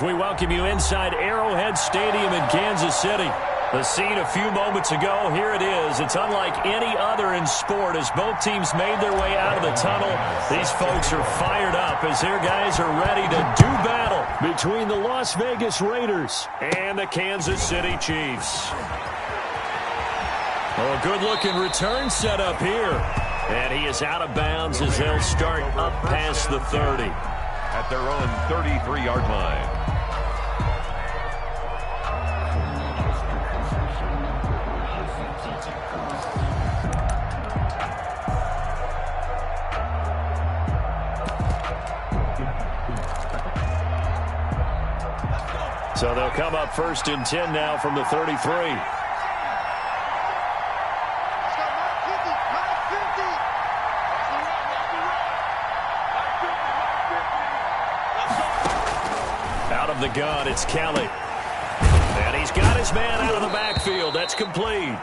We welcome you inside Arrowhead Stadium in Kansas City. The scene a few moments ago, here it is. It's unlike any other in sport as both teams made their way out of the tunnel. These folks are fired up as their guys are ready to do battle between the Las Vegas Raiders and the Kansas City Chiefs. Oh, a good-looking return set up here. And he is out of bounds as they'll start up past the 30. At their own 33-yard line. So they'll come up 1st and 10 now from the 33. Out of the gun, it's Kelly. And he's got his man out of the backfield. That's complete.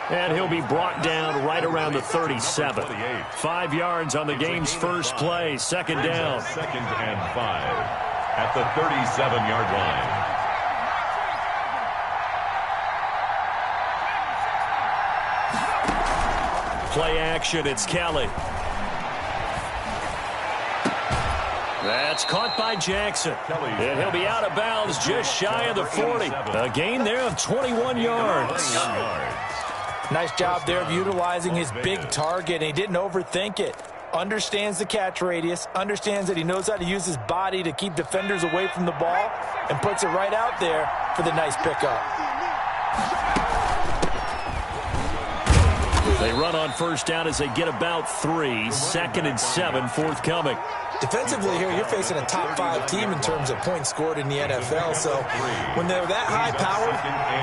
And he'll be brought down right around the 37. 5 yards on the game's first play. 2nd down. 2nd and 5. At the 37-yard line. Play action, it's Kelly. That's caught by Jackson. And he'll be out of bounds just shy of the 40. A gain there of 21 yards. Nice job there of utilizing his big target. He didn't overthink it. Understands the catch radius, understands that he knows how to use his body to keep defenders away from the ball, and puts it right out there for the nice pickup. They run on 1st down as they get about 3. 2nd and 7 forthcoming. Defensively here, you're facing a top 5 team in terms of points scored in the NFL. So when they're that high powered,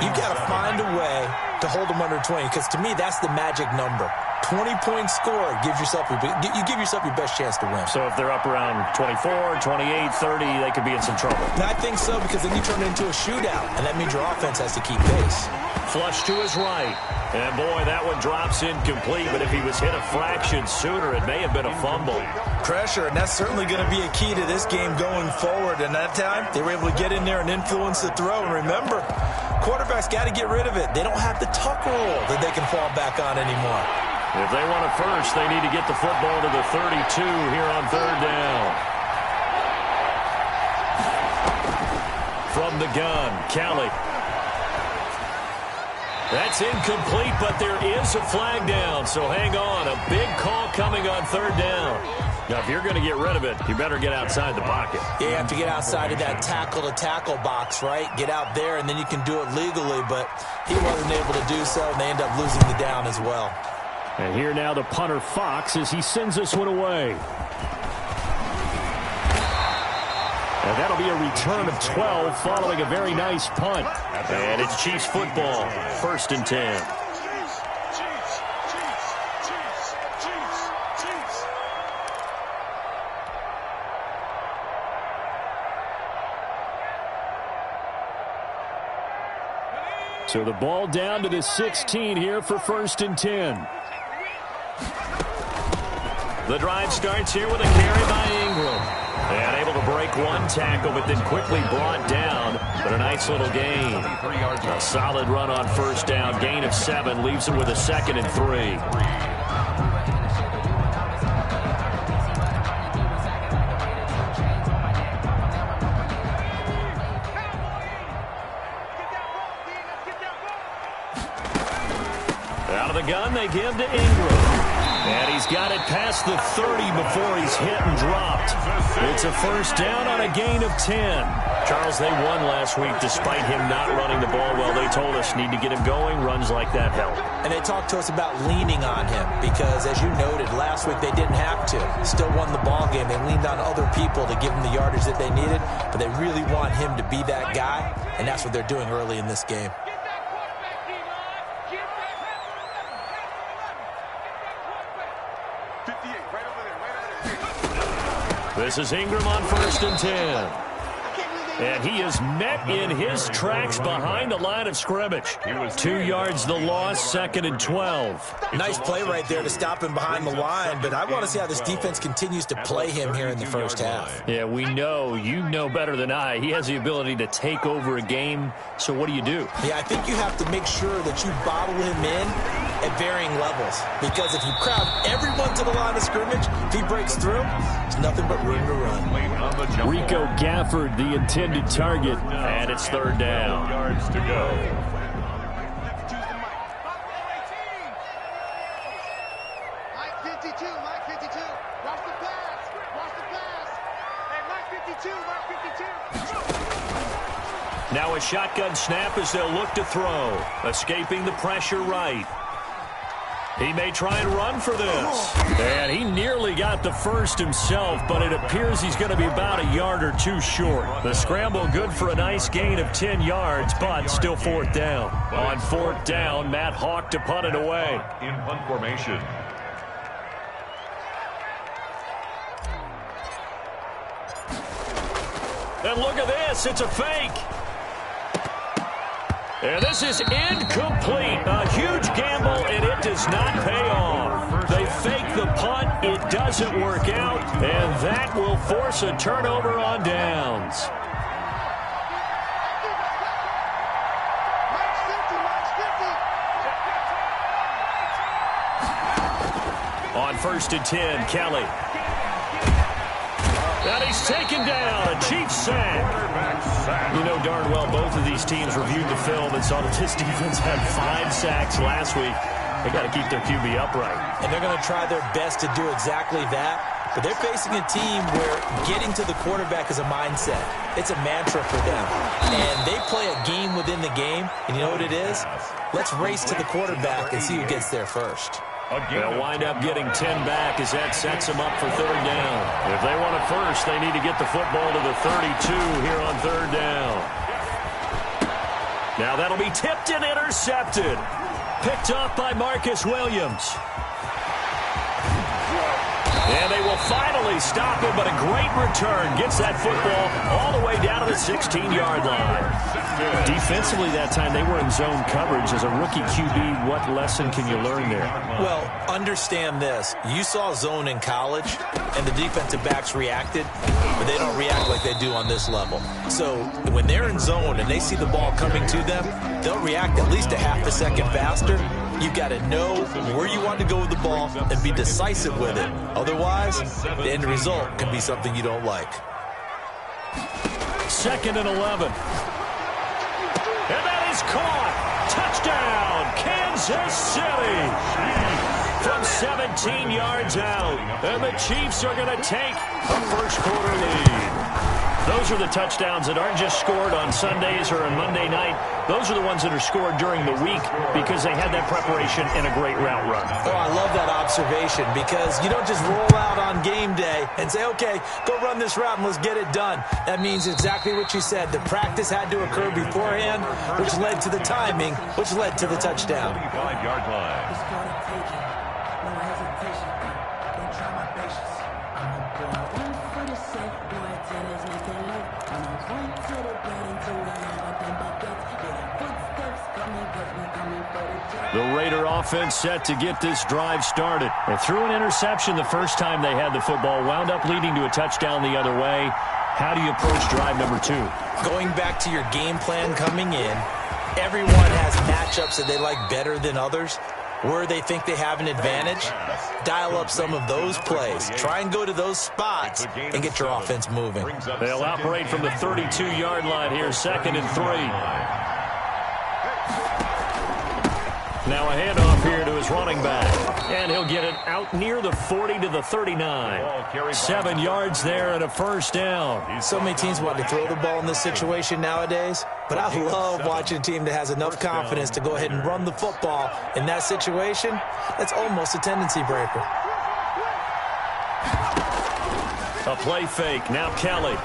you've got to find a way to hold them under 20. Because to me, that's the magic number. 20 points scored gives yourself you give yourself your best chance to win. So if they're up around 24, 28, 30, they could be in some trouble. I think so, because then you turn it into a shootout, and that means your offense has to keep pace. Flush to his right. And, boy, that one drops incomplete. But if he was hit a fraction sooner, it may have been a fumble. Pressure, and that's certainly going to be a key to this game going forward. And that time, they were able to get in there and influence the throw. And remember, quarterbacks got to get rid of it. They don't have the tuck rule that they can fall back on anymore. If they want it first, they need to get the football to the 32 here on 3rd down. From the gun, Kelly. That's incomplete, but there is a flag down, so hang on. A big call coming on 3rd down. Now, if you're going to get rid of it, you better get outside the pocket. Yeah, you have to get outside of that tackle-to-tackle box, right? Get out there, and then you can do it legally, but he wasn't able to do so, and they end up losing the down as well. And here now the punter Fox as he sends this one away. And that'll be a return of 12 following a very nice punt. And it's Chiefs football, 1st and 10. So the ball down to the 16 here for 1st and 10. The drive starts here with a carry by Ingram. And able to break one tackle, but then quickly brought down. But a nice little gain. A solid run on 1st down. Gain of 7. Leaves him with a 2nd and 3. Out of the gun, they give to Ingram. And he's got it past the 30 before he's hit and dropped. It's a 1st down on a gain of 10. Charles, they won last week despite him not running the ball well. They told us need to get him going. Runs like that help. And they talked to us about leaning on him because, as you noted, last week they didn't have to. Still won the ball game. They leaned on other people to give them the yardage that they needed, but they really want him to be that guy, and that's what they're doing early in this game. This is Ingram on 1st and 10. And he is met in his tracks behind the line of scrimmage. 2 yards the loss, 2nd and 12. Nice play right there to stop him behind the line, but I want to see how this defense continues to play him here in the first half. Yeah, we know, you know better than I, he has the ability to take over a game, so what do? Yeah, I think you have to make sure that you bottle him in at varying levels, because if you crowd everyone to the line of scrimmage, if he breaks through, there's nothing but room to run. Rico Gafford, the intended target, and it's 3rd down. Yards to go. Now a shotgun snap as they'll look to throw. Escaping the pressure right. He may try and run for this. And he nearly got the first himself, but it appears he's going to be about a yard or two short. The scramble good for a nice gain of 10 yards, but still 4th down. On 4th down, Matt Hawk to punt it away. In punt formation. And look at this. It's a fake. And this is incomplete. A huge gamble, and it does not pay off. They fake the punt. It doesn't work out, and that will force a turnover on downs. On 1st and 10, Kelly. And he's taken down. A Chiefs sack. You know darn well both of these teams reviewed the film and saw that this defense had 5 sacks last week. They got to keep their QB upright. And they're going to try their best to do exactly that. But they're facing a team where getting to the quarterback is a mindset. It's a mantra for them. And they play a game within the game. And you know what it is? Let's race to the quarterback and see who gets there first. They'll wind up getting 10 back as that sets them up for 3rd down. If they want it first, they need to get the football to the 32 here on 3rd down. Now that'll be tipped and intercepted. Picked up by Marcus Williams. And they will finally stop him, but a great return. Gets that football all the way down to the 16-yard line. Defensively that time, they were in zone coverage. As a rookie QB, what lesson can you learn there? Well, understand this. You saw zone in college, and the defensive backs reacted, but they don't react like they do on this level. So when they're in zone and they see the ball coming to them, they'll react at least a half a second faster. You've got to know where you want to go with the ball and be decisive with it. Otherwise, the end result can be something you don't like. 2nd and 11. And that is caught. Touchdown, Kansas City. From 17 yards out. And the Chiefs are going to take a first-quarter lead. Those are the touchdowns that aren't just scored on Sundays or on Monday night. Those are the ones that are scored during the week because they had that preparation and a great route run. Oh, I love that observation because you don't just roll out on game day and say, okay, go run this route and let's get it done. That means exactly what you said. The practice had to occur beforehand, which led to the timing, which led to the touchdown. 25-yard line. The Raider offense set to get this drive started. They threw an interception the first time they had the football, wound up leading to a touchdown the other way. How do you approach drive number 2? Going back to your game plan coming in, everyone has matchups that they like better than others. Where they think they have an advantage, dial up some of those plays. Try and go to those spots and get your offense moving. They'll operate from the 32-yard line here, 2nd and 3. Now a handoff here to his running back. And he'll get it out near the 40 to the 39. 7 yards there and a first down. So many teams want to throw the ball in this situation nowadays. But I love watching a team that has enough confidence to go ahead and run the football in that situation. That's almost a tendency breaker. A play fake. Now Kelly.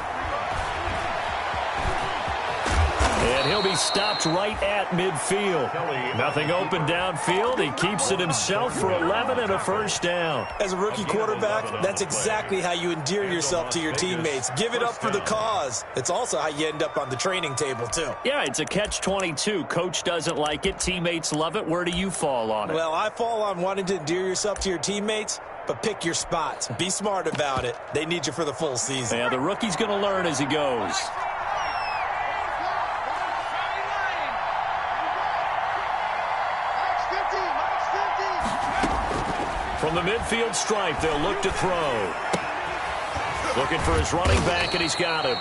And he'll be stopped right at midfield. Nothing open downfield. He keeps it himself for 11 and a first down. As a rookie quarterback, that's exactly how you endear yourself to your teammates. Give it up for the cause. It's also how you end up on the training table, too. Yeah, it's a catch-22. Coach doesn't like it. Teammates love it. Where do you fall on it? Well, I fall on wanting to endear yourself to your teammates, but pick your spots. Be smart about it. They need you for the full season. Yeah, the rookie's going to learn as he goes. From the midfield stripe, they'll look to throw. Looking for his running back, and he's got him.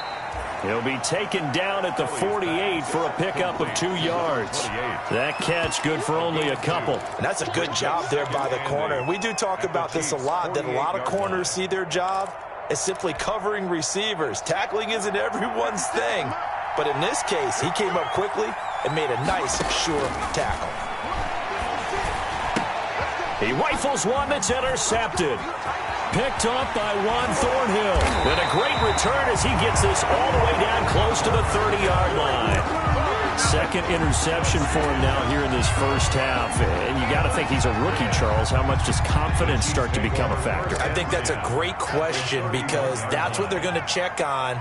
He'll be taken down at the 48 for a pickup of 2 yards. That catch good for only a couple. And that's a good job there by the corner. And we do talk about this a lot, that a lot of corners see their job as simply covering receivers. Tackling isn't everyone's thing. But in this case, he came up quickly and made a nice, sure tackle. He rifles one that's intercepted. Picked off by Juan Thornhill. And a great return as he gets this all the way down close to the 30-yard line. Second interception for him now here in this first half. And you got to think he's a rookie, Charles. How much does confidence start to become a factor? I think that's a great question because that's what they're going to check on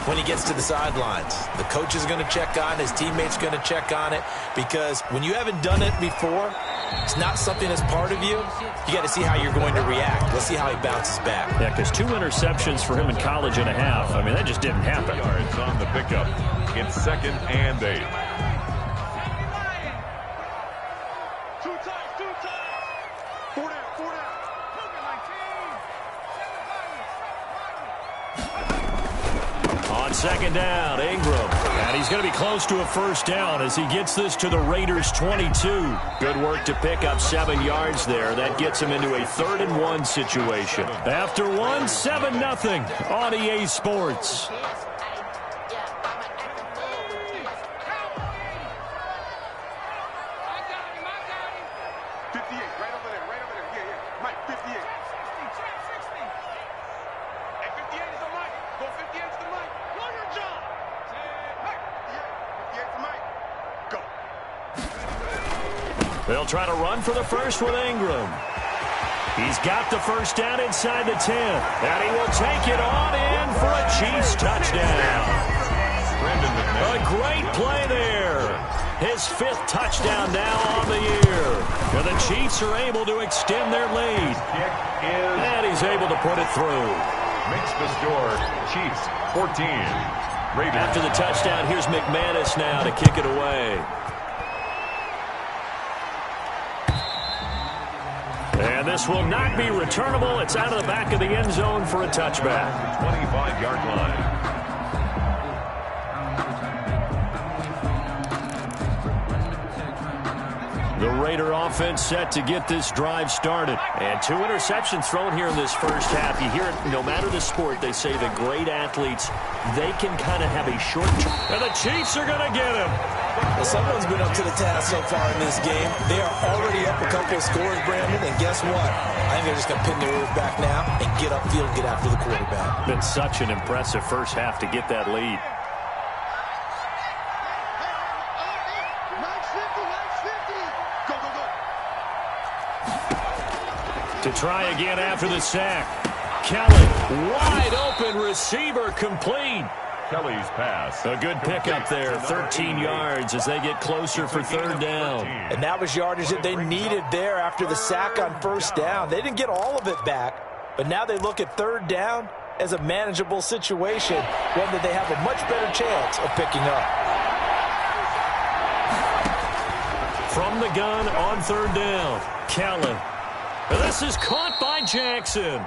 when he gets to the sidelines. The coach is going to check on, his teammates going to check on it, because when you haven't done it before, it's not something that's part of you. You got to see how you're going to react. Let's see how he bounces back. Yeah, because 2 interceptions for him in college and a half. I mean, that just didn't happen. Yards on the pickup. It's 2nd and 8. On second down, Ingram. And he's going to be close to a first down as he gets this to the Raiders' 22. Good work to pick up 7 yards there. That gets him into a 3rd and 1 situation. After one, 7-0 on EA Sports. They'll try to run for the first with Ingram. He's got the first down inside the 10. And he will take it on in for a Chiefs touchdown. A great play there. His 5th touchdown now on the year. And the Chiefs are able to extend their lead. And he's able to put it through. Makes the score Chiefs 14. Raiders. After the touchdown, here's McManus now to kick it away. And this will not be returnable. It's out of the back of the end zone for a touchback. 25-yard line. The Raider offense set to get this drive started. And 2 interceptions thrown here in this first half. You hear it, no matter the sport, they say the great athletes, they can kind of have a short term. And the Chiefs are going to get him. Well, someone's been up to the task so far in this game. They are already up a couple of scores, Brandon, and guess what? I think they're just going to pin their ears back now and get upfield and get after the quarterback. Been such an impressive first half to get that lead. To try again after the sack. Kelly, wide open receiver, complete. Kelly's pass. A good pickup there, 13 yards as they get closer for 3rd down. And that was yardage that they needed there after the sack on 1st down. They didn't get all of it back, but now they look at 3rd down as a manageable situation, one that they have a much better chance of picking up. From the gun on 3rd down, Kelly. This is caught by Jackson.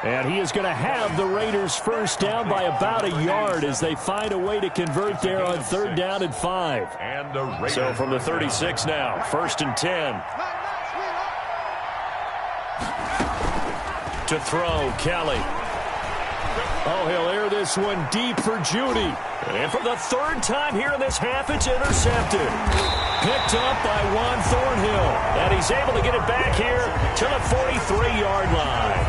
And he is going to have the Raiders first down by about a yard as they find a way to convert there on 3rd down and 5. And the Raiders so from the 36 now, 1st and 10. To throw, Kelly. Oh, he'll air this one deep for Judy. And for the 3rd time here in this half, it's intercepted. Picked up by Juan Thornhill. And he's able to get it back here to the 43-yard line.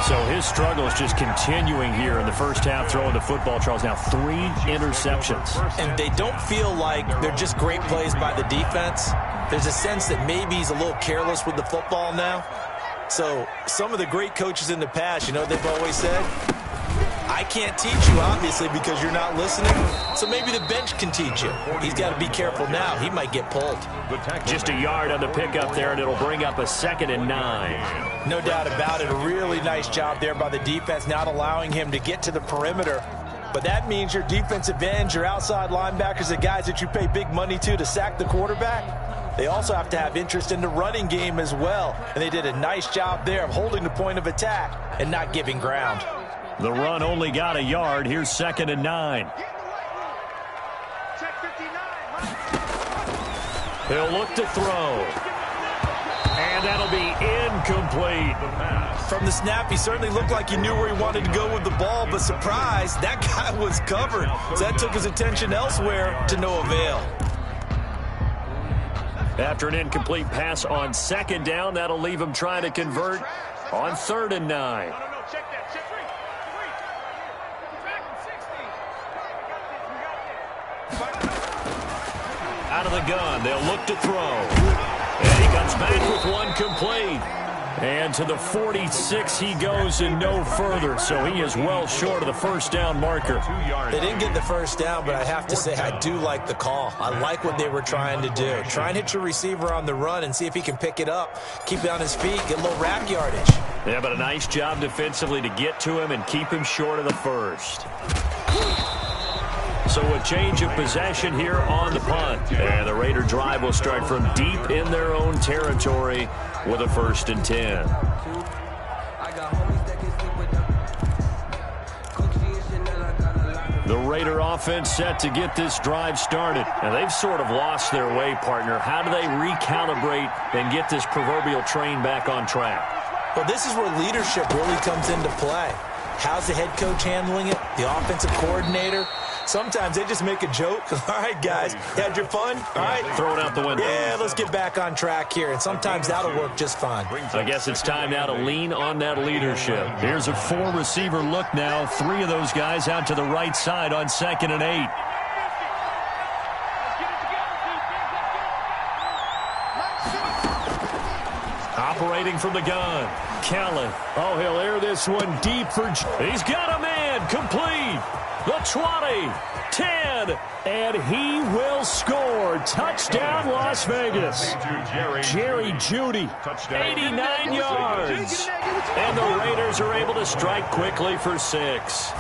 So his struggle is just continuing here in the first half, throwing the football. Charles, now 3 interceptions. And they don't feel like they're just great plays by the defense. There's a sense that maybe he's a little careless with the football now. So some of the great coaches in the past, you know what they've always said? I can't teach you, obviously, because you're not listening. So maybe the bench can teach you. He's got to be careful now. He might get pulled. Just a yard on the pickup there, and it'll bring up a 2nd and 9. No doubt about it. A really nice job there by the defense, not allowing him to get to the perimeter. But that means your defensive ends, your outside linebackers, the guys that you pay big money to sack the quarterback, they also have to have interest in the running game as well. And they did a nice job there of holding the point of attack and not giving ground. The run only got a yard. Here's 2nd and 9. He'll look to throw. And that'll be incomplete. From the snap, he certainly looked like he knew where he wanted to go with the ball, but surprise, that guy was covered. So that took his attention elsewhere to no avail. After an incomplete pass on 2nd down, that'll leave him trying to convert on 3rd and 9. Out of the gun, they'll look to throw. And he comes back with one complete. And to the 46 he goes and no further, so he is well short of the first down marker. They didn't get the first down, but I have to say I do like the call. I like what they were trying to do. Try and hit your receiver on the run and see if he can pick it up, keep it on his feet, get a little rack yardage. Yeah, but a nice job defensively to get to him and keep him short of the first. So a change of possession here on the punt. And the Raider drive will start from deep in their own territory with a 1st and 10. The Raider offense set to get this drive started. And they've sort of lost their way, partner. How do they recalibrate and get this proverbial train back on track? Well, this is where leadership really comes into play. How's the head coach handling it? The offensive coordinator? Sometimes they just make a joke. All right, guys, you had your fun? All right. Throw it out the window. Yeah, let's get back on track here. And sometimes that'll work just fine. I guess it's time now to lean on that leadership. Here's a 4-receiver look now. 3 of those guys out to the right side on 2nd and 8. Operating from the gun. Kellen. Oh, he'll air this one deep for... He's got a man. Complete. The 20, 10, and he will score. Touchdown, Las Vegas. Jerry Jeudy, 89 yards. And the Raiders are able to strike quickly for 6.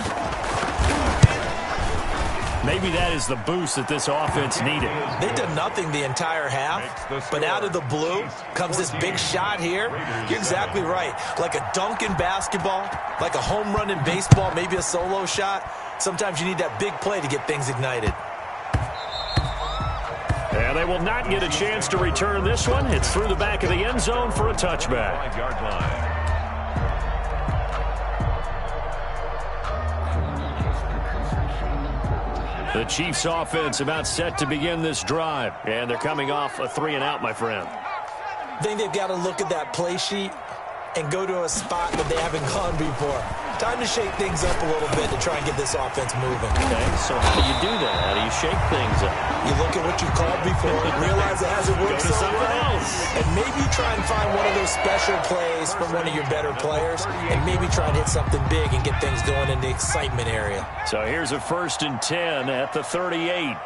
Maybe that is the boost that this offense needed. They did nothing the entire half, but out of the blue comes this big shot here. You're exactly right. Like a dunk in basketball, like a home run in baseball, maybe a solo shot. Sometimes you need that big play to get things ignited. And they will not get a chance to return this one. It's through the back of the end zone for a touchback. 5-yard line. The Chiefs offense about set to begin this drive. And they're coming off a 3-and-out, my friend. I think they've got to look at that play sheet and go to a spot that they haven't gone before. Time to shake things up a little bit to try and get this offense moving. Okay, so how do you do that? How do you shake things up? You look at what you called before and realize it hasn't worked so well. And maybe you try and find one of those special plays from one of your better players and maybe try and hit something big and get things going in the excitement area. So here's a 1st and 10 at the 38.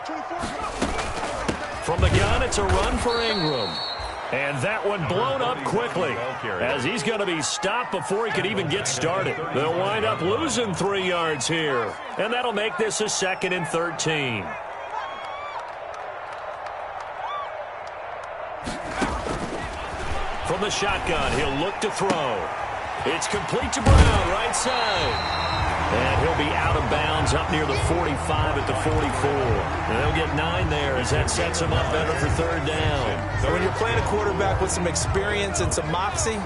From the gun, it's a run for Ingram. And that one blown up quickly as he's going to be stopped before he could even get started. They'll wind up losing 3 yards here. And that'll make this a 2nd and 13. From the shotgun, he'll look to throw. It's complete to Brown, right side. And he'll be out of bounds up near the 45 at the 44. And they'll get 9 there as that sets him up better for 3rd down. So when you're playing a quarterback with some experience and some moxie,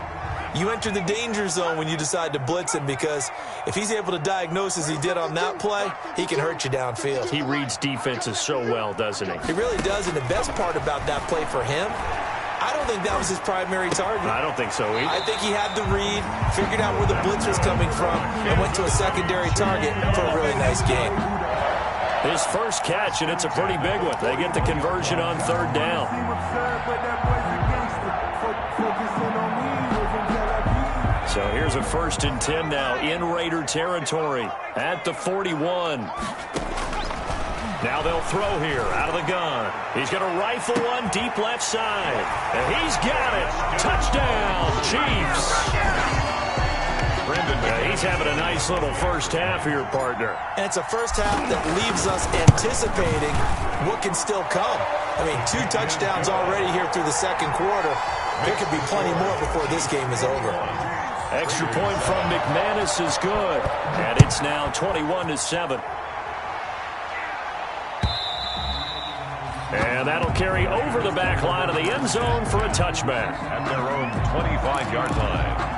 you enter the danger zone when you decide to blitz him, because if he's able to diagnose as he did on that play, he can hurt you downfield. He reads defenses so well, doesn't he? He really does, and the best part about that play for him, I don't think that was his primary target. I don't think so either. I think he had the read, figured out where the blitz was coming from, and went to a secondary target for a really nice game. His first catch, and it's a pretty big one. They get the conversion on third down. So here's a 1st and 10 now in Raider territory at the 41. Now they'll throw here out of the gun. He's going to rifle one deep left side. And he's got it. Touchdown, Chiefs. He's having a nice little first half here, partner. And it's a first half that leaves us anticipating what can still come. I mean, 2 touchdowns already here through the second quarter. There could be plenty more before this game is over. Extra point from McManus is good. And it's now 21-7. And that'll carry over the back line of the end zone for a touchback. At their own 25-yard line.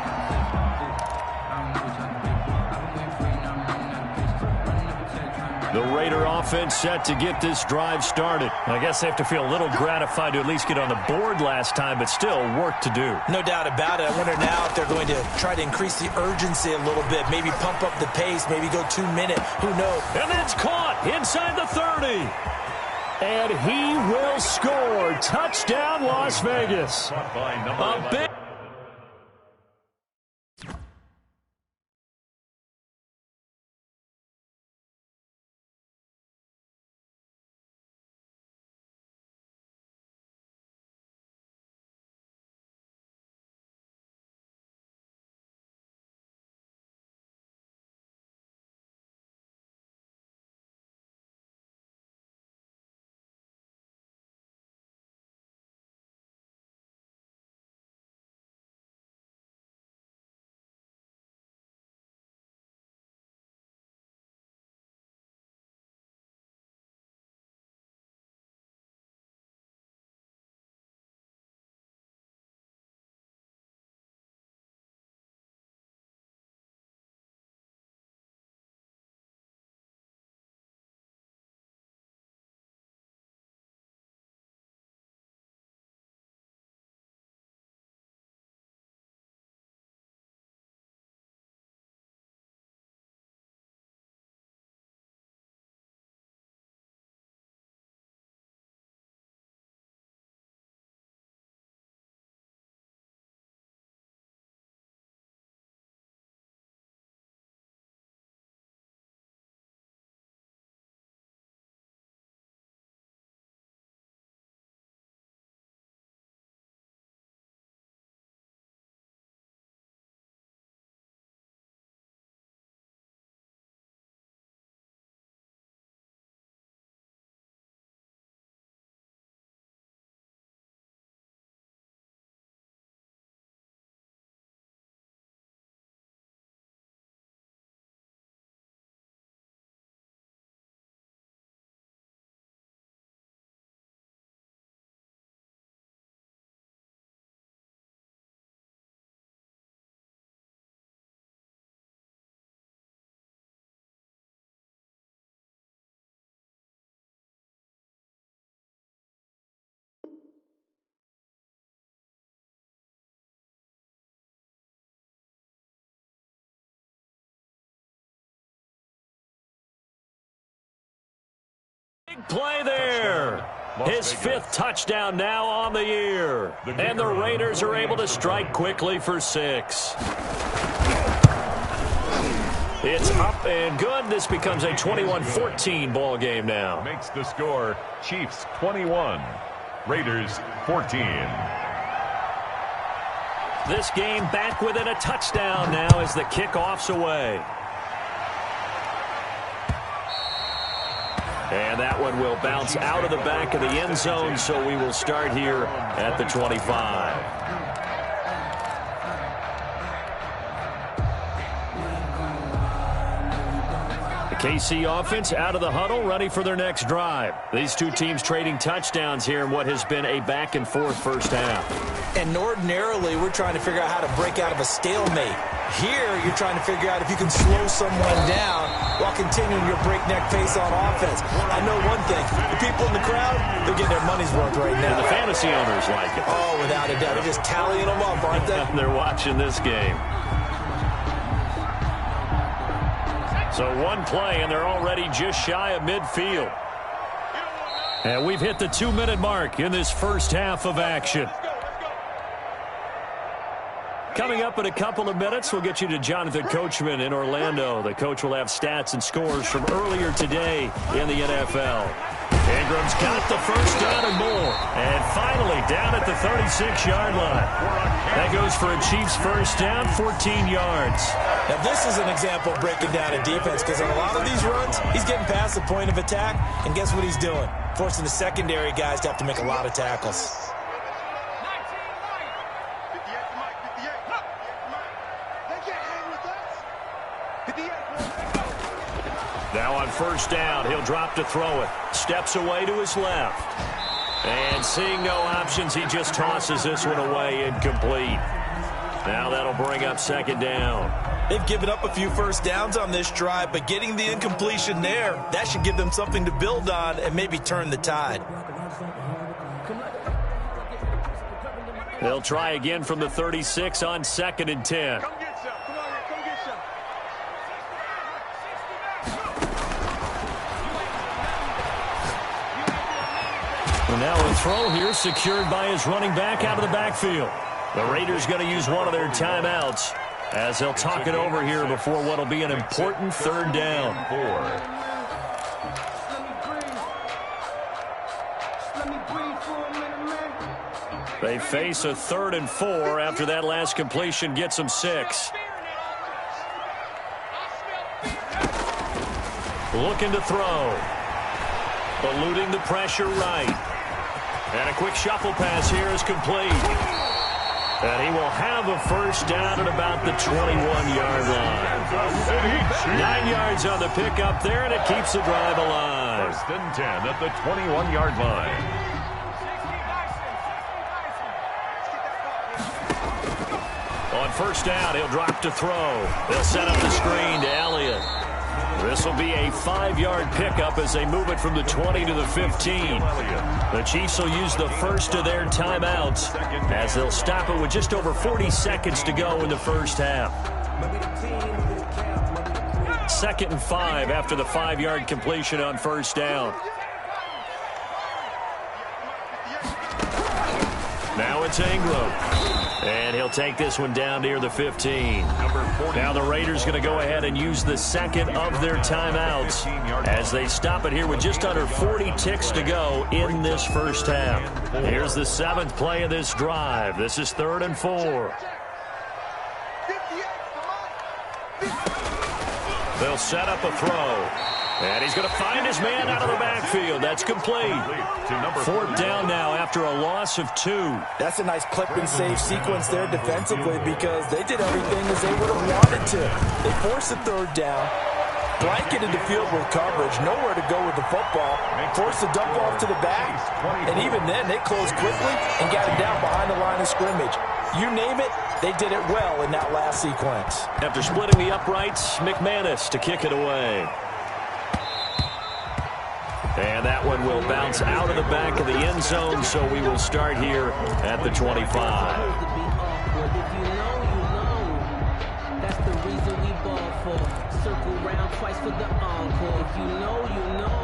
The Raider offense set to get this drive started. I guess they have to feel a little gratified to at least get on the board last time, but still work to do. No doubt about it. I wonder now if they're going to try to increase the urgency a little bit, maybe pump up the pace, maybe go 2-minute. Who knows? And that's caught inside the 30. And he will score. Touchdown, Las Vegas. A big... Big play there. His 5th touchdown now on the year. And the Raiders are able to strike quickly for 6. It's up and good. This becomes a 21-14 ball game now. Makes the score Chiefs 21, Raiders 14. This game back within a touchdown now as the kickoff's away. And that one will bounce out of the back of the end zone, so we will start here at the 25. KC offense out of the huddle, ready for their next drive. These two teams trading touchdowns here in what has been a back-and-forth first half. And ordinarily, we're trying to figure out how to break out of a stalemate. Here, you're trying to figure out if you can slow someone down while continuing your breakneck pace on offense. I know one thing. The people in the crowd, they're getting their money's worth right now. And the fantasy owners like it. Oh, without a doubt. They're just tallying them up, aren't they? They're watching this game. So one play, and they're already just shy of midfield. And we've hit the 2-minute mark in this first half of action. Coming up in a couple of minutes, we'll get you to Jonathan Coachman in Orlando. The coach will have stats and scores from earlier today in the NFL. Ingram's got the first down and more. And finally, down at the 36-yard line. That goes for a Chiefs first down, 14 yards. Now, this is an example of breaking down a defense because on a lot of these runs, he's getting past the point of attack, and guess what he's doing? Forcing the secondary guys to have to make a lot of tackles. Now on first down, he'll drop to throw it. Steps away to his left. And seeing no options, he just tosses this one away incomplete. Now that'll bring up second down. They've given up a few first downs on this drive, but getting the incompletion there, that should give them something to build on and maybe turn the tide. They'll try again from the 36 on 2nd and 10. And now a throw here secured by his running back out of the backfield. The Raiders going to use one of their timeouts as they'll talk it over here before what will be an important third down. They face a 3rd and 4 after that last completion gets them 6. Looking to throw. Eluding the pressure right. And a quick shuffle pass here is complete. And he will have a first down at about the 21-yard line. 9 yards on the pickup there, and it keeps the drive alive. 1st and 10 at the 21-yard line. On first down, he'll drop to throw. They'll set up the screen to Elliott. This will be a 5-yard pickup as they move it from the 20 to the 15. The Chiefs will use the first of their timeouts as they'll stop it with just over 40 seconds to go in the first half. 2nd and 5 after the 5-yard completion on first down. Now it's Ingram. And he'll take this one down near the 15. Now the Raiders going to go ahead and use the second of their timeouts as they stop it here with just under 40 ticks to go in this first half. Here's the 7th play of this drive. This is 3rd and 4. They'll set up a throw. And he's going to find his man out of the backfield. That's complete. 4th down now after a loss of 2. That's a nice clip and save sequence there defensively because they did everything as they would have wanted to. They forced the 3rd down, blanketed the field with coverage, nowhere to go with the football, forced the dump off to the back, and even then they closed quickly and got it down behind the line of scrimmage. You name it, they did it well in that last sequence. After splitting the uprights, McManus to kick it away. And that one will bounce out of the back of the end zone, so we will start here at the 25. That's the reason we ball for. Circle round twice for the encore. If you know, you know.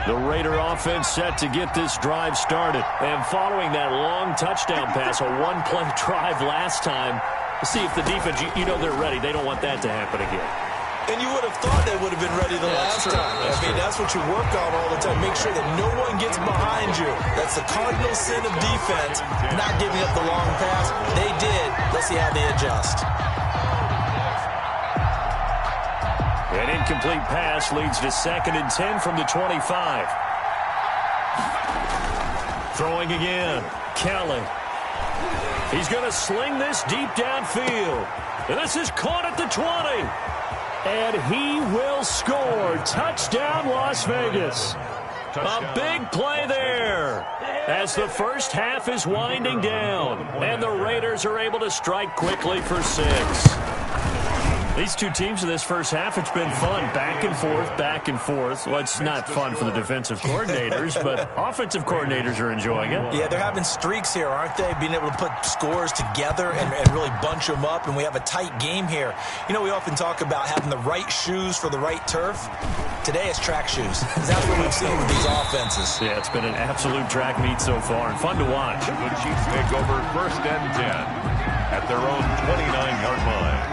The Raider offense set to get this drive started. And following that long touchdown pass, a one-play drive last time, to see if the defense, you know they're ready. They don't want that to happen again. And you would have thought they would have been ready the last time. That's what you work on all the time. Make sure that no one gets behind you. That's the cardinal sin of defense, not giving up the long pass. They did. Let's see how they adjust. An incomplete pass leads to 2nd and 10 from the 25. Throwing again. Kelly. He's going to sling this deep downfield. And this is caught at the 20. And he will score. Touchdown, Las Vegas. A big play there as the first half is winding down. And the Raiders are able to strike quickly for 6. These two teams in this first half, it's been fun. Back and forth, back and forth. Well, it's not fun for the defensive coordinators, but offensive coordinators are enjoying it. Yeah, they're having streaks here, aren't they? Being able to put scores together and really bunch them up, and we have a tight game here. You know, we often talk about having the right shoes for the right turf. Today it's track shoes. That's what we've seen with these offenses. Yeah, it's been an absolute track meet so far, and fun to watch. The Chiefs take over 1st and 10 at their own 29-yard line.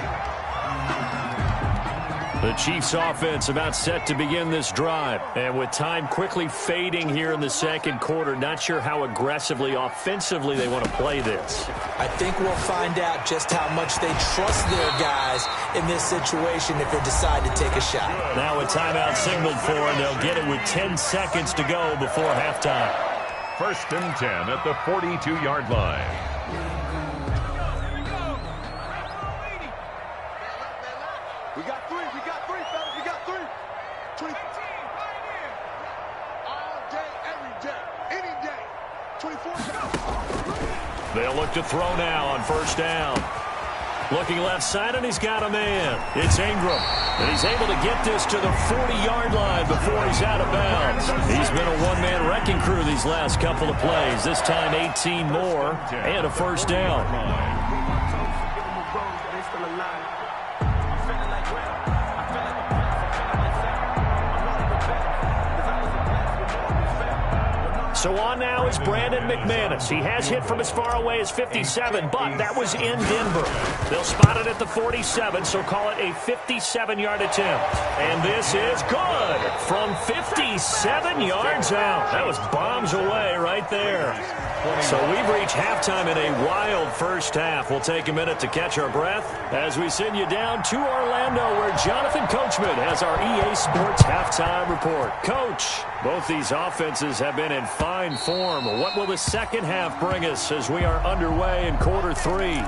The Chiefs offense about set to begin this drive. And with time quickly fading here in the second quarter, not sure how aggressively, offensively they want to play this. I think we'll find out just how much they trust their guys in this situation if they decide to take a shot. Now a timeout signaled for, and they'll get it with 10 seconds to go before halftime. 1st and 10 at the 42-yard line. We got three, fellas, we got three. 20. All day, every day, any day. 24 shots. They'll look to throw now on 1st down. Looking left side, and he's got a man. It's Ingram, and he's able to get this to the 40-yard line before he's out of bounds. He's been a one-man wrecking crew these last couple of plays. This time 18 more and a 1st down. So on now is Brandon McManus. He has hit from as far away as 57, but that was in Denver. They'll spot it at the 47, so call it a 57-yard attempt. And this is good from 57 yards out. That was bombs away right there. So we've reached halftime in a wild first half. We'll take a minute to catch our breath as we send you down to Orlando, where Jonathan Coachman has our EA Sports halftime report. Coach, both these offenses have been in fine form. What will the second half bring us as we are underway in quarter 3?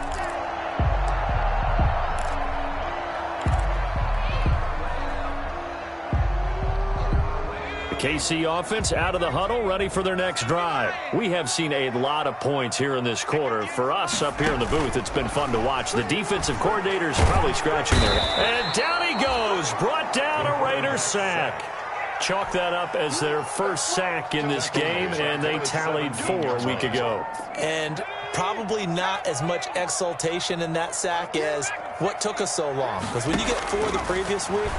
KC offense out of the huddle, ready for their next drive. We have seen a lot of points here in this quarter. For us up here in the booth, it's been fun to watch. The defensive coordinators probably scratching their head. And down he goes, brought down a Raiders sack. Chalk that up as their first sack in this game, and they tallied 4 a week ago. And probably not as much exultation in that sack as what took us so long. Because when you get 4 the previous week,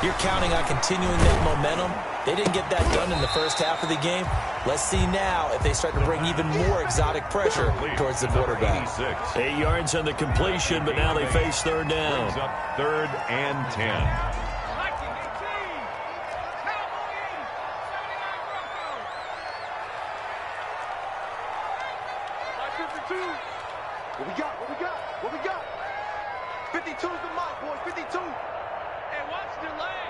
you're counting on continuing that momentum. They didn't get that done in the first half of the game. Let's see now if they start to bring even more exotic pressure towards the quarterback. 8 yards on the completion, but now they face 3rd down. 3rd and 10. What we got? 52's the mark, boys, 52. And watch the leg.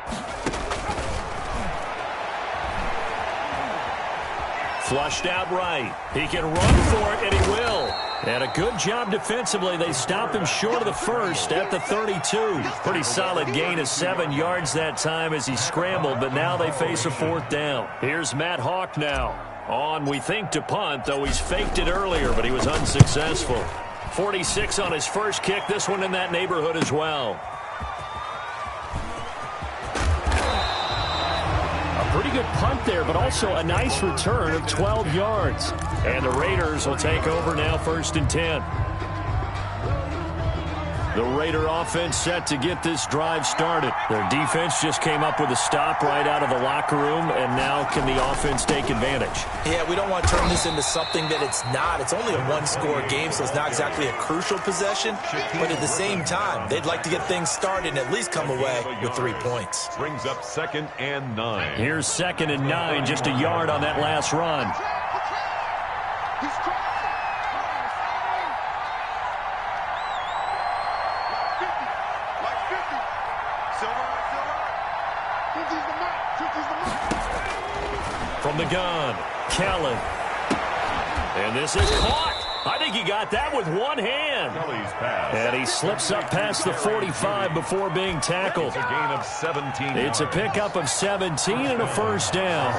Flushed out right. He can run for it, and he will. And a good job defensively. They stop him short of the first at the 32. Pretty solid gain of 7 yards that time as he scrambled, but now they face a 4th down. Here's Matt Hawk now. On, we think, to punt, though he's faked it earlier, but he was unsuccessful. 46 on his first kick. This one in that neighborhood as well. A pretty good punt there, but also a nice return of 12 yards. And the Raiders will take over now, 1st and 10. The Raider offense set to get this drive started. Their defense just came up with a stop right out of the locker room, and now can the offense take advantage? Yeah, we don't want to turn this into something that it's not. It's only a one-score game, so it's not exactly a crucial possession. But at the same time, they'd like to get things started and at least come away with 3 points. Brings up 2nd and 9. Here's 2nd and 9, just a yard on that last run. From the gun, Kellen. And this is caught. I think he got that with one hand. Kelly's pass. And he slips up past the 45 before being tackled. It's a gain of 17 It's a pickup of 17 and a first down.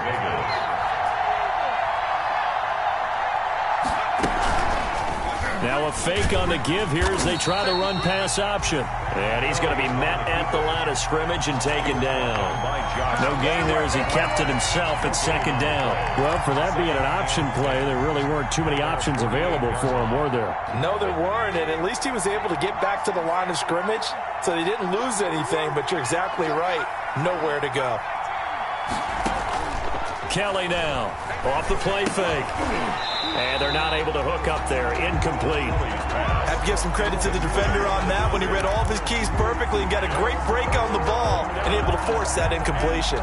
Now a fake on the give here as they try the run-pass option. And he's going to be met at the line of scrimmage and taken down. No gain there as he kept it himself at second down. Well, for that being an option play, there really weren't too many options available for him, were there? No, there weren't, and at least he was able to get back to the line of scrimmage, so they didn't lose anything, but you're exactly right. Nowhere to go. Kelly now off the play fake. And they're not able to hook up there. Incomplete. I have to give some credit to the defender on that when he read all of his keys perfectly and got a great break on the ball and able to force that incompletion.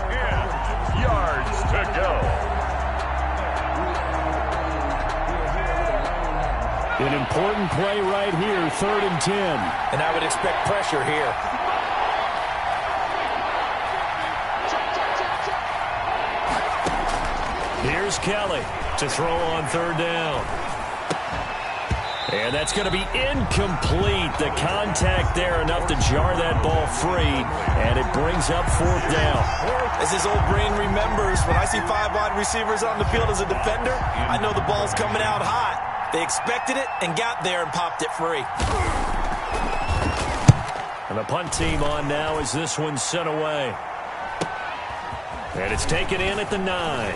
Yards to go. An important play right here, 3rd and 10. And I would expect pressure here. Here's Kelly to throw on 3rd down. And that's going to be incomplete. The contact there enough to jar that ball free, and it brings up 4th down. As his old brain remembers, when I see 5 wide receivers on the field as a defender, I know the ball's coming out hot. They expected it and got there and popped it free. And the punt team on now as this one's sent away. And it's taken in at the 9.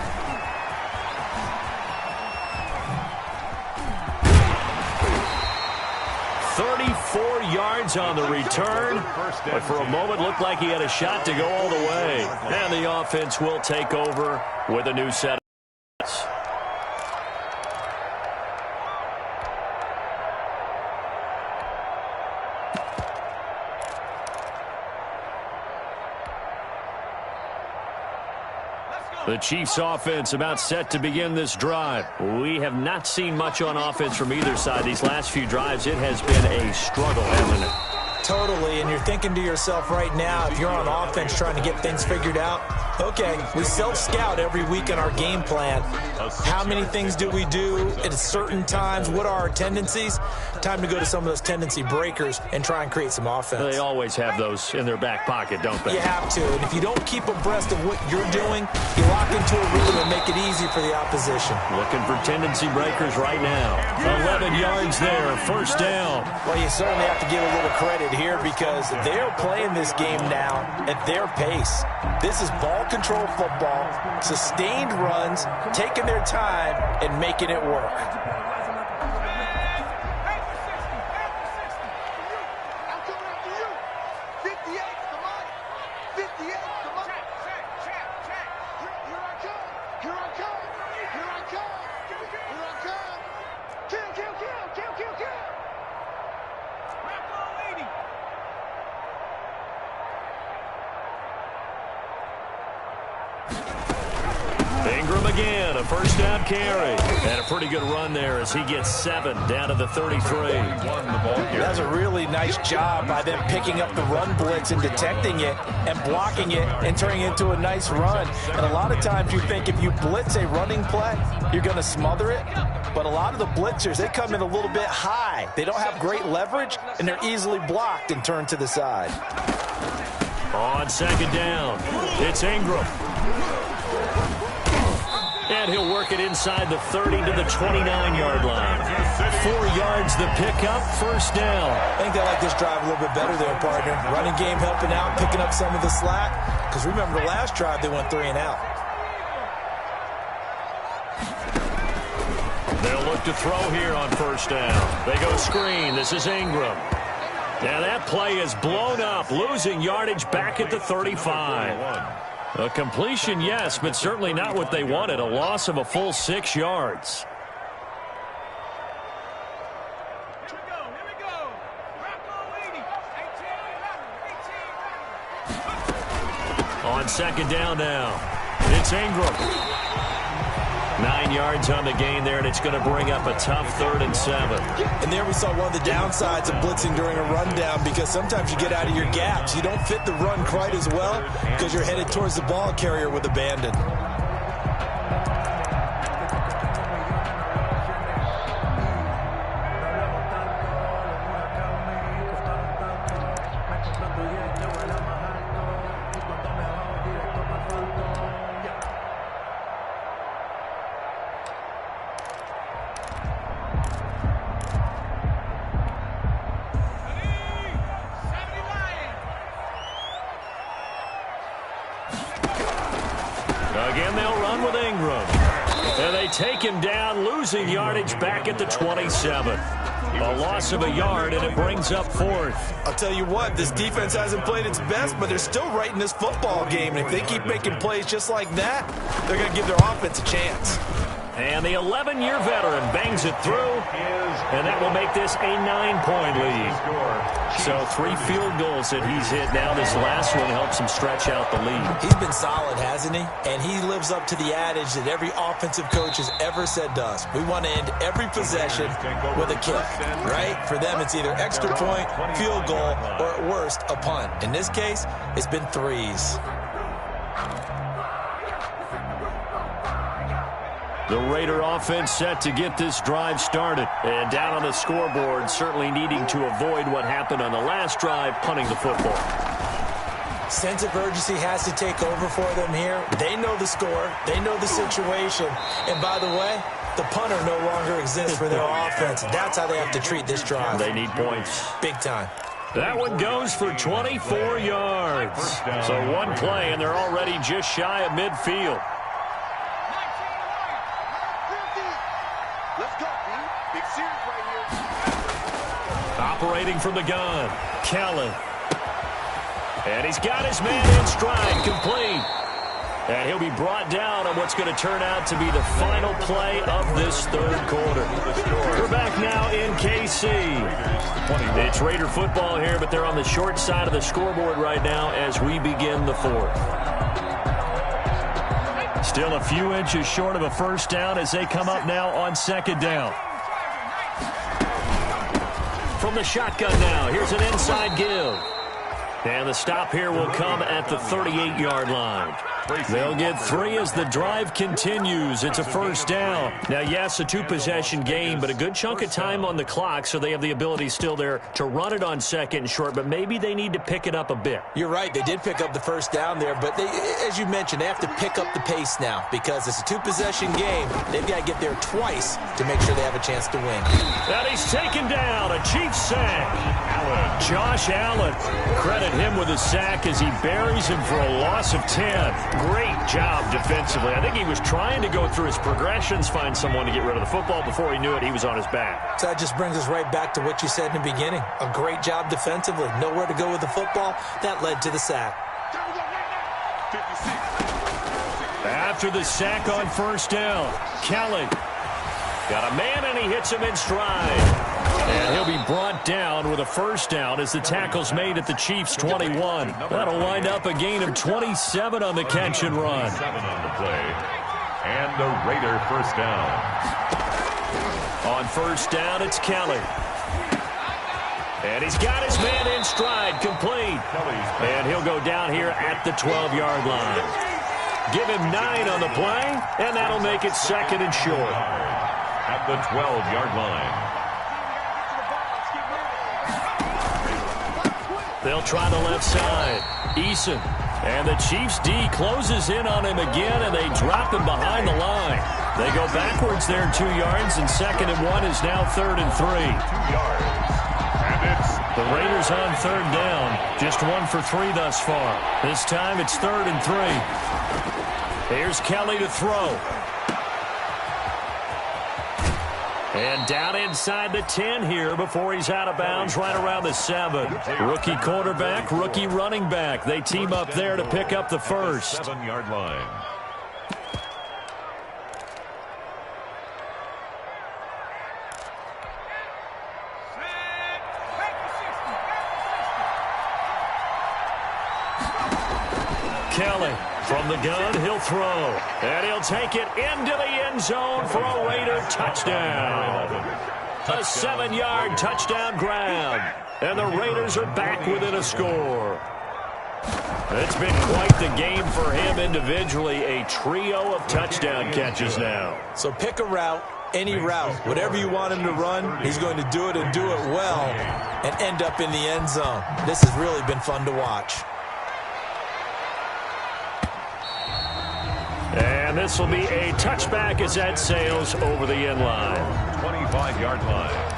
34 yards on the return, but for a moment looked like he had a shot to go all the way. And the offense will take over with a new set. The Chiefs offense about set to begin this drive. We have not seen much on offense from either side. These last few drives, it has been a struggle, hasn't it? Totally, and you're thinking to yourself right now, if you're on offense trying to get things figured out, okay, we self-scout every week in our game plan. How many things do we do at certain times? What are our tendencies? Time to go to some of those tendency breakers and try and create some offense. They always have those in their back pocket, don't they? You have to, and if you don't keep abreast of what you're doing, you lock into a rhythm and make it easy for the opposition. Looking for tendency breakers right now. 11 yards there, first down. Well, you certainly have to give a little credit here because they're playing this game now at their pace. This is ball control football, sustained runs, taking their time and making it work. Ingram again, a first down carry. And a pretty good run there as he gets 7 down to the 33. That's a really nice job by them picking up the run blitz and detecting it and blocking it and turning it into a nice run. And a lot of times you think if you blitz a running play, you're going to smother it. But a lot of the blitzers, they come in a little bit high. They don't have great leverage, and they're easily blocked and turned to the side. On second down, it's Ingram. And he'll work it inside the 30 to the 29-yard line. 4 yards the pickup, first down. I think they like this drive a little bit better there, partner. Running game helping out, picking up some of the slack. Because remember the last drive, they went 3 and out. They'll look to throw here on first down. They go screen. This is Ingram. Now that play is blown up, losing yardage back at the 35. A completion, yes, but certainly not what they wanted. A loss of a full 6 yards. On second down now, it's Ingram. 9 yards on the gain there, and it's going to bring up a tough 3rd and 7. And there we saw one of the downsides of blitzing during a rundown because sometimes you get out of your gaps. You don't fit the run quite as well because you're headed towards the ball carrier with abandon. They take him down, losing yardage back at the 27. A loss of a yard, and it brings up 4th. I'll tell you what, this defense hasn't played its best, but they're still right in this football game. And if they keep making plays just like that, they're going to give their offense a chance. And the 11-year veteran bangs it through, and that will make this a 9-point lead. So 3 field goals that he's hit now. This last one helps him stretch out the lead. He's been solid, hasn't he? And he lives up to the adage that every offensive coach has ever said to us. We want to end every possession with a kick, right? For them, it's either extra point, field goal, or at worst, a punt. In this case, it's been 3s. The Raider offense set to get this drive started. And down on the scoreboard, certainly needing to avoid what happened on the last drive, punting the football. Sense of urgency has to take over for them here. They know the score. They know the situation. And by the way, the punter no longer exists for their offense. That's how they have to treat this drive. They need points. Big time. That one goes for 24 yards. So one play, and they're already just shy of midfield. Let's go, B. Big series right here. Operating from the gun, Kellen. And he's got his man in stride, complete. And he'll be brought down on what's going to turn out to be the final play of this 3rd quarter. We're back now in KC. It's Raider football here, but they're on the short side of the scoreboard right now as we begin the 4th. Still a few inches short of a first down as they come up now on 2nd down. From the shotgun now, here's an inside give. And the stop here will come at the 38-yard line. They'll get 3 as the drive continues. It's a first down. Now, yes, a 2-possession game, but a good chunk of time on the clock, so they have the ability still there to run it on 2nd and short, but maybe they need to pick it up a bit. You're right. They did pick up the first down there, but they, as you mentioned, they have to pick up the pace now because it's a 2-possession game. They've got to get there twice to make sure they have a chance to win. And he's taken down. A Chiefs sack. Josh Allen. Credit him with a sack as he buries him for a loss of 10. Great job defensively. I think he was trying to go through his progressions, find someone to get rid of the football. Before he knew it, he was on his back. So that just brings us right back to what you said in the beginning. A great job defensively. Nowhere to go with the football. That led to the sack. After the sack on first down, Kelly got a man and he hits him in stride. And he'll be brought down with a first down as the tackle's made at the Chiefs' 21. That'll wind up a gain of 27 on the catch and run. 7 on the play. And the Raider first down. On first down, it's Kelly. And he's got his man in stride, complete. And he'll go down here at the 12-yard line. Give him 9 on the play, and that'll make it 2nd and short. At the 12-yard line. They'll try the left side. Eason. And the Chiefs D closes in on him again, and they drop him behind the line. They go backwards there 2 yards, and 2nd and 1 is now 3rd and 3. 2 yards. And it's the Raiders on 3rd down. Just 1 for 3 thus far. This time it's 3rd and 3. Here's Kelly to throw. And down inside the 10 here before he's out of bounds right around the 7. Rookie quarterback, rookie running back. They team up there to pick up the first. 7-yard line. Kelly from the gun, he'll throw. And he'll take it into the end zone for a Raider touchdown. A 7-yard touchdown grab. And the Raiders are back within a score. It's been quite the game for him individually. A trio of touchdown catches now. So pick a route, any route. Whatever you want him to run, he's going to do it and do it well and end up in the end zone. This has really been fun to watch. And this will be a touchback as that sails over the end line. 25-yard line.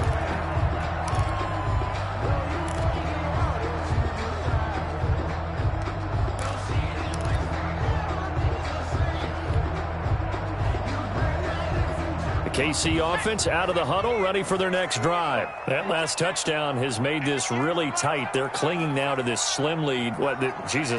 KC offense out of the huddle, ready for their next drive. That last touchdown has made this really tight. They're clinging now to this slim lead.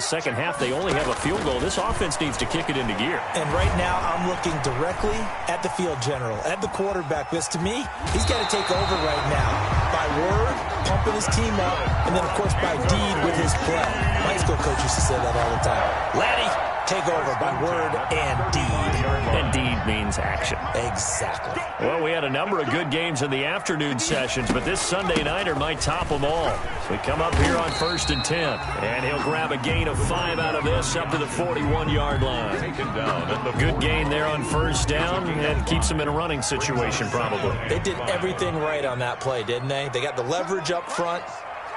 Second half, they only have a field goal. This offense needs to kick it into gear. And right now, I'm looking directly at the field general, at the quarterback, because to me, he's got to take over right now. By word, pumping his team up, and then, of course, by deed with his play. My high school coach used to say that all the time. Laddie, take over by word and deed. And deed means action. Exactly. Well, we had a number of good games in the afternoon sessions, but this Sunday nighter might top them all. We come up here on 1st and 10, and he'll grab a gain of 5 out of this up to the 41-yard line. Good gain there on 1st down, and keeps him in a running situation probably. They did everything right on that play, didn't they? They got the leverage up front,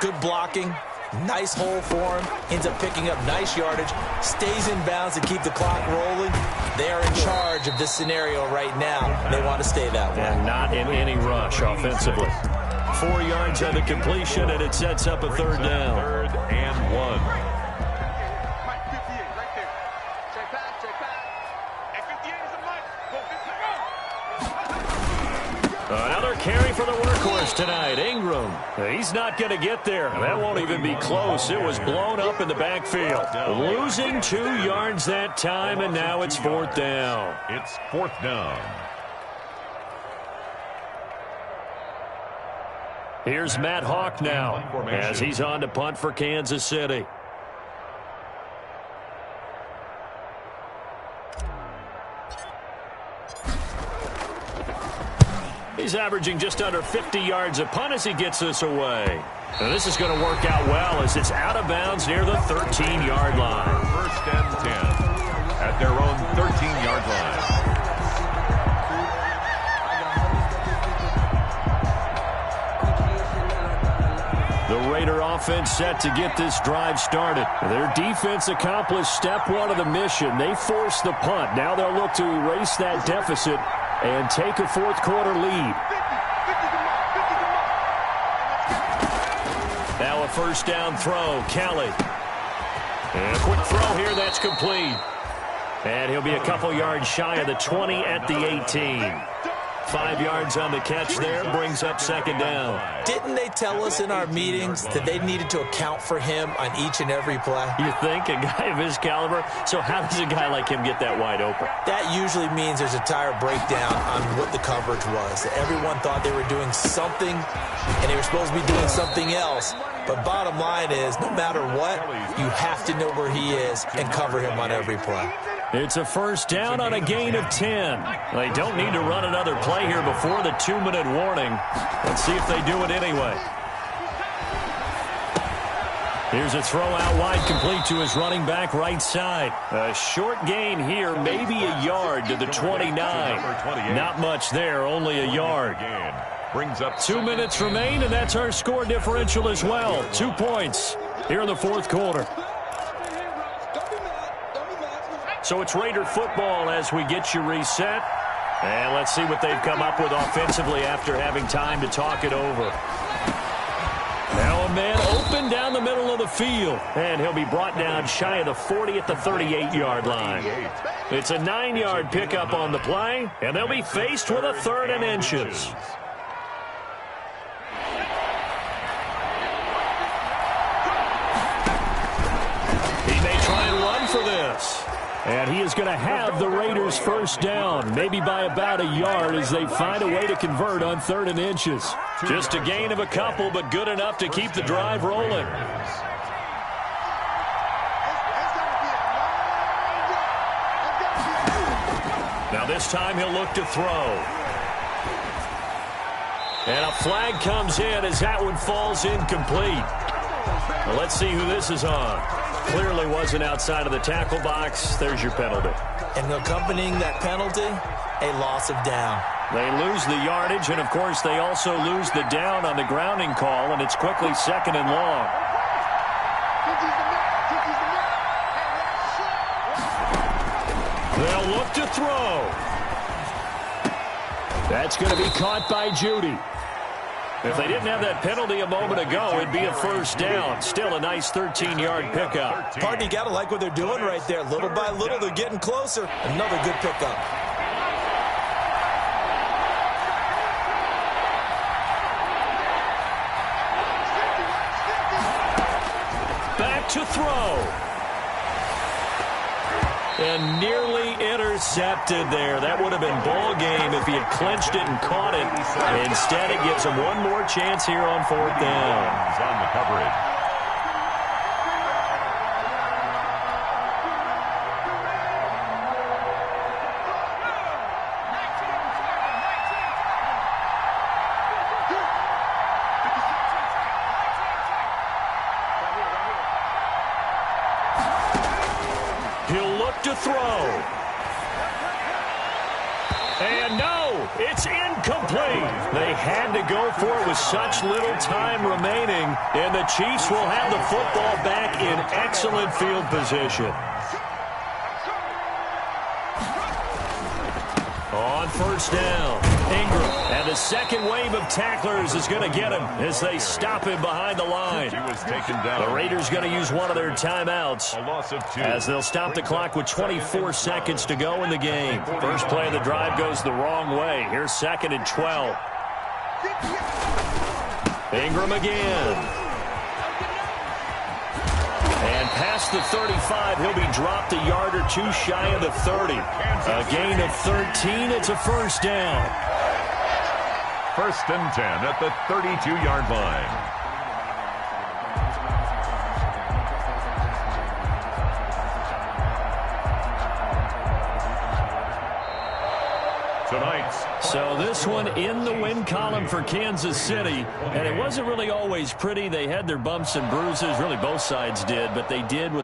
good blocking, nice hole for him, ends up picking up nice yardage, stays in bounds to keep the clock rolling. They are in charge of this scenario right now. They want to stay that way. And not in any rush offensively. 4 yards on the completion, and it sets up a 3rd down. 3rd and 1. Mike, 58, right there. Check back. And 58 is a Mike. Go, 58. Another carry for the workhorse tonight, Ingram. He's not going to get there. That won't even be close. It was blown up in the backfield. Losing 2 yards that time, and now it's 4th down. It's 4th down. Here's Matt Hawk now as he's on to punt for Kansas City. He's averaging just under 50 yards a punt as he gets this away. And this is going to work out well as it's out of bounds near the 13-yard line. 1st and 10 at their own 13-yard line. The Raider offense set to get this drive started. Their defense accomplished step 1 of the mission. They forced the punt. Now they'll look to erase that deficit and take a 4th quarter lead. Now a 1st down throw, Kelly. And a quick throw here, that's complete. And he'll be a couple yards shy of the 20 at the 18. 5 yards on the catch there, brings up 2nd down. Didn't they tell us in our meetings that they needed to account for him on each and every play? You think? A guy of his caliber? So how does a guy like him get that wide open? That usually means there's a tire breakdown on what the coverage was. Everyone thought they were doing something, and they were supposed to be doing something else. But bottom line is, no matter what, you have to know where he is and cover him on every play. It's a 1st down on a gain of 10. They don't need to run another play here before the 2-minute warning. Let's see if they do it anyway. Here's a throw out wide, complete to his running back right side. A short gain here, maybe a yard to the 29. Not much there, only a yard. Brings up 2 minutes remain, and that's our score differential as well. 2 points here in the 4th quarter. So it's Raider football as we get you reset. And let's see what they've come up with offensively after having time to talk it over. Now a man open down the middle of the field. And he'll be brought down shy of the 40 at the 38-yard line. It's a 9-yard pickup on the play, and they'll be faced with a 3rd and inches. He may try and run for this. And he is going to have the Raiders' 1st down, maybe by about a yard as they find a way to convert on 3rd and inches. Just a gain of a couple, but good enough to keep the drive rolling. Now this time he'll look to throw. And a flag comes in as that one falls incomplete. Well, let's see who this is on. Clearly wasn't outside of the tackle box. There's your penalty. And accompanying that penalty, a loss of down. They lose the yardage, and, of course, they also lose the down on the grounding call, and it's quickly 2nd and long. They'll look to throw. That's going to be caught by Judy. If they didn't have that penalty a moment ago, it'd be a 1st down. Still a nice 13-yard pickup. Pardon, you got to like what they're doing right there. Little by little, they're getting closer. Another good pickup. to throw. And nearly intercepted there. That would have been ball game if he had clinched it and caught it. Instead, it gives him one more chance here on 4th down. On the coverage. He'll look to throw. And no, it's incomplete. They had to go for it with such little time remaining, and the Chiefs will have the football back in excellent field position. On 1st down, Ingram, and the second wave of tacklers is going to get him as they stop him behind the line. He was taken down. The Raiders going to use one of their timeouts A loss of 2. as they'll stop the clock with 24 seconds to go in the game. First play of the drive goes the wrong way. Here's 2nd and 12. Ingram again. And past the 35, he'll be dropped a yard or 2 shy of the 30. A gain of 13, it's a 1st down. 1st and 10 at the 32-yard line. So this one in the win column for Kansas City, and it wasn't really always pretty. They had their bumps and bruises, really both sides did, but they did with